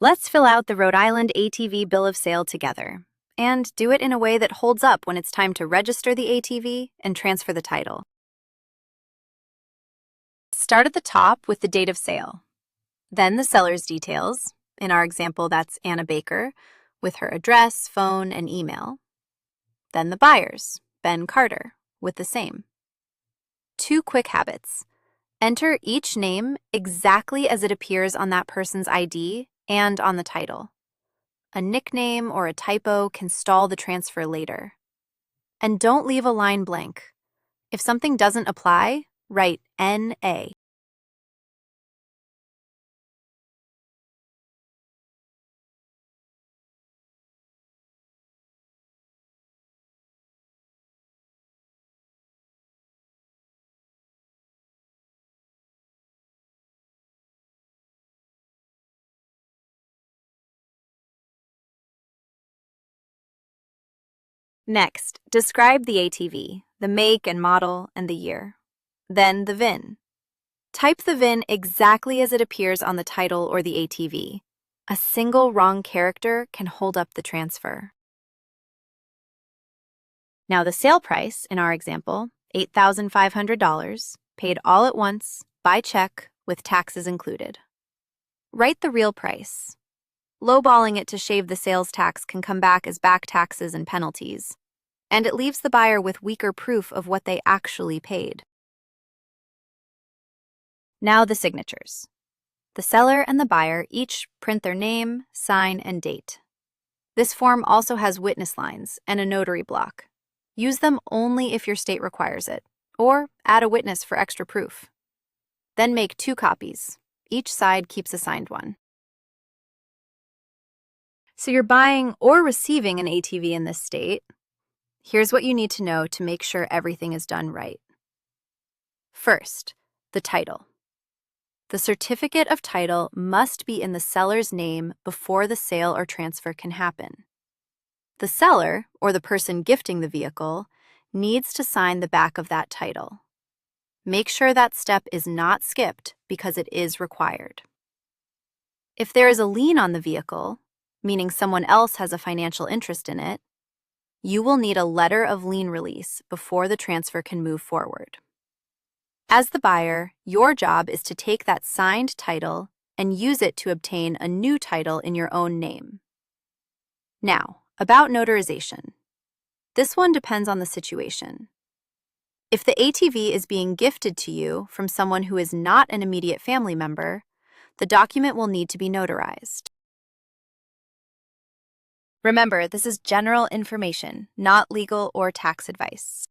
Let's fill out the Rhode Island ATV bill of sale together, and do it in a way that holds up when it's time to register the ATV and transfer the title. Start at the top with the date of sale, then the seller's details. In our example, that's Anna Baker, with her address, phone, and email. Then the buyer's, Ben Carter, with the same. 2 quick habits. Enter each name exactly as it appears on that person's ID and on the title. A nickname or a typo can stall the transfer later. And don't leave a line blank. If something doesn't apply, write NA. Next, describe the ATV, the make and model, and the year. Then the VIN. Type the VIN exactly as it appears on the title or the ATV. A single wrong character can hold up the transfer. Now the sale price, in our example, $8,500, paid all at once, by check, with taxes included. Write the real price. Lowballing it to shave the sales tax can come back as back taxes and penalties, and it leaves the buyer with weaker proof of what they actually paid. Now the signatures. The seller and the buyer each print their name, sign, and date. This form also has witness lines and a notary block. Use them only if your state requires it, or add a witness for extra proof. Then make 2 copies. Each side keeps a signed one. So you're buying or receiving an ATV in this state. Here's what you need to know to make sure everything is done right. First, the title. The certificate of title must be in the seller's name before the sale or transfer can happen. The seller, or the person gifting the vehicle, needs to sign the back of that title. Make sure that step is not skipped because it is required. If there is a lien on the vehicle, meaning someone else has a financial interest in it, you will need a letter of lien release before the transfer can move forward. As the buyer, your job is to take that signed title and use it to obtain a new title in your own name. Now, about notarization. This one depends on the situation. If the ATV is being gifted to you from someone who is not an immediate family member, the document will need to be notarized. Remember, this is general information, not legal or tax advice.